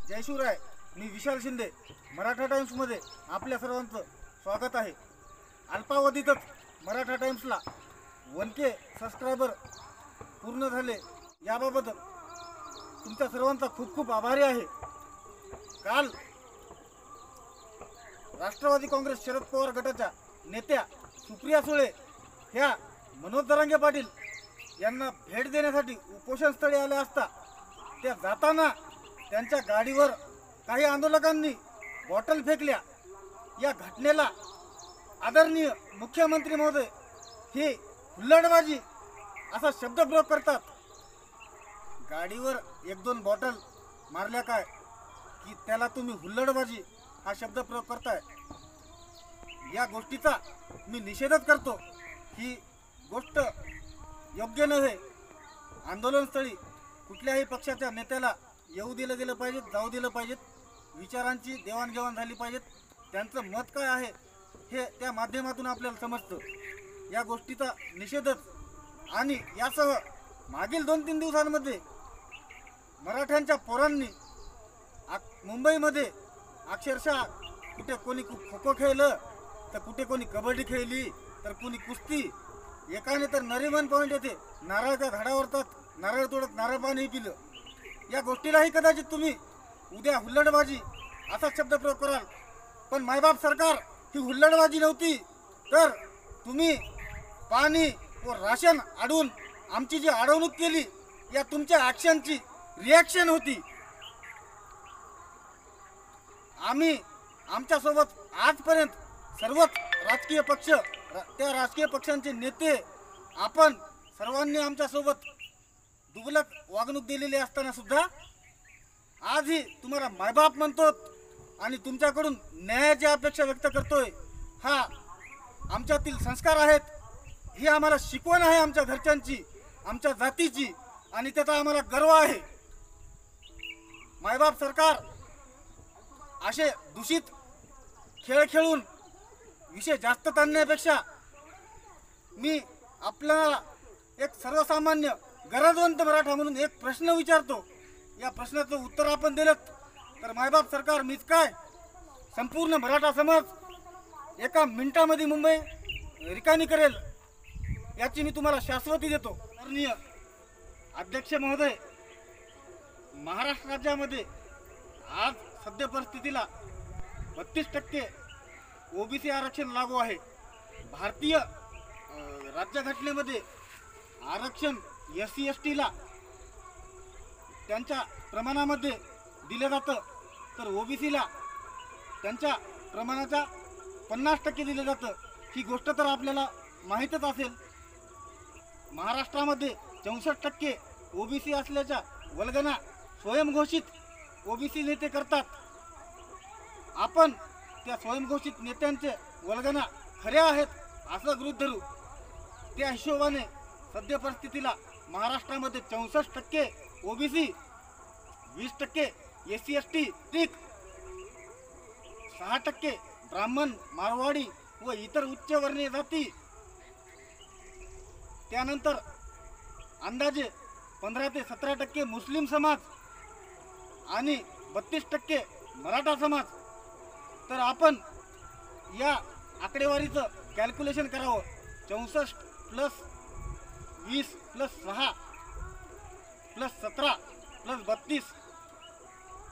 जय शिवराय. मी विशाल शिंदे. मराठा टाइम्समध्ये आपल्या सर्वांचं स्वागत आहे. अल्पावधीतच मराठा टाइम्सला 1K सबस्क्रायबर पूर्ण झाले, याबाबत तुमच्या सर्वांचा खूप खूप आभारी आहे. काल राष्ट्रवादी काँग्रेस शरद पवार गटाच्या नेत्या सुप्रिया सुळे ह्या मनोज जरांगे पाटील यांना भेट देण्यासाठी उपोषणस्थळी आल्या असता त्या जाताना त्यांच्या गाडीवर काही आंदोलकांनी बॉटल फेकल्या. या घटनेला आदरणीय मुख्यमंत्री महोदय ही हुल्लडबाजी असा शब्दप्रयोग करतात. गाडीवर 1-2 बॉटल मारल्या काय की त्याला तुम्ही हुल्लडबाजी हा शब्दप्रयोग करताय. या गोष्टीचा मी निषेधच करतो. ही गोष्ट योग्य नव्हे. आंदोलनस्थळी कुठल्याही पक्षाच्या नेत्याला येऊ दिलं गेलं पाहिजे, जाऊ दिलं पाहिजेत. विचारांची देवाणघेवाण झाली पाहिजेत. त्यांचं मत काय आहे हे त्या माध्यमातून आपल्याला समजतं. या गोष्टीचा निषेधच. आणि यासह मागील 2-3 दिवसांमध्ये मराठ्यांच्या पोरांनी मुंबईमध्ये अक्षरशः कुठे कोणी खो खो खेळलं, तर कुठे कोणी कबड्डी खेळली, तर कोणी कुस्ती. एकाने तर नरिमन पॉईंट येथे नारळाच्या झाडावर नारळ तोडत नारळ पाणी पिलं. या गोष्टीलाही कदाचित तुम्ही उद्या हुल्लडबाजी असा शब्दप्रयोग कराल. पण मायबाप सरकार ही हुल्लडबाजी नव्हती, तर तुम्ही पाणी व राशन अडवून आमची जी अडवणूक केली, या तुमच्या ॲक्शनची रिॲक्शन होती. आम्ही आमच्यासोबत आजपर्यंत सर्वच राजकीय पक्ष, त्या राजकीय पक्षांचे नेते, आपण सर्वांनी आमच्यासोबत दुबलक वागणूक दिलेली असताना सुद्धा आजही तुम्हाला मायबाप म्हणतो आणि तुमच्याकडून न्यायाची अपेक्षा व्यक्त करतोय. हा आमच्यातील संस्कार आहेत. ही आम्हाला शिकवण आहे आमच्या घरच्यांची, आमच्या जातीची, आणि त्याचा आम्हाला गर्व आहे. मायबाप सरकार असे दूषित खेळ खेळून विषय जास्त ताणण्यापेक्षा मी आपल्याला एक सर्वसामान्य गरजवंत मराठा म्हणून एक प्रश्न विचारतो. या प्रश्नाचं उत्तर आपण दिलं तर मायबाप सरकार मीच काय, संपूर्ण मराठा समाज एका मिनिटामध्ये मुंबई रिकामी करेल, याची मी तुम्हाला शाश्वती देतो. आदरणीय अध्यक्ष महोदय, महाराष्ट्र राज्यामध्ये आज सध्या परिस्थितीला 32% OBC आरक्षण लागू आहे. भारतीय राज्यघटनेमध्ये आरक्षण SC/STला त्यांच्या प्रमाणामध्ये दिलं जातं, तर OBCला त्यांच्या प्रमाणाच्या 50% दिलं जातं. ही गोष्ट तर आपल्याला माहीतच असेल. महाराष्ट्रामध्ये 64% OBC असल्याच्या वल्गना स्वयंघोषित OBC नेते करतात. आपण त्या स्वयंघोषित नेत्यांचे वल्गना खऱ्या आहेत असं गृहीत धरू. त्या हिशोबाने सध्या परिस्थितीला महाराष्ट्रामध्ये 64% OBC, 20% SC/ST, 6% ब्राह्मण, मारवाडी व इतर उच्चवर्णीय जाती, त्यानंतर अंदाजे 15 ते 17% मुस्लिम समाज आणि 32% मराठा समाज. तर आपण या आकडेवारीचं कॅल्क्युलेशन करावं. 64 + 20 + 6 + 17 + 32.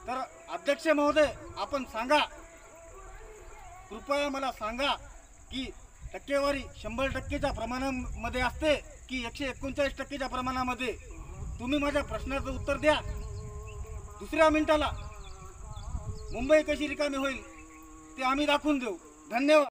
तर अध्यक्ष महोदय, आपण सांगा, कृपया मला सांगा की टक्केवारी 100%च्या प्रमाणामध्ये असते की 139%च्या प्रमाणामध्ये. तुम्ही माझ्या प्रश्नाचं उत्तर द्या. दुसऱ्या मिनिटाला मुंबई कशी रिकामी होईल ते आम्ही दाखवून देऊ. धन्यवाद.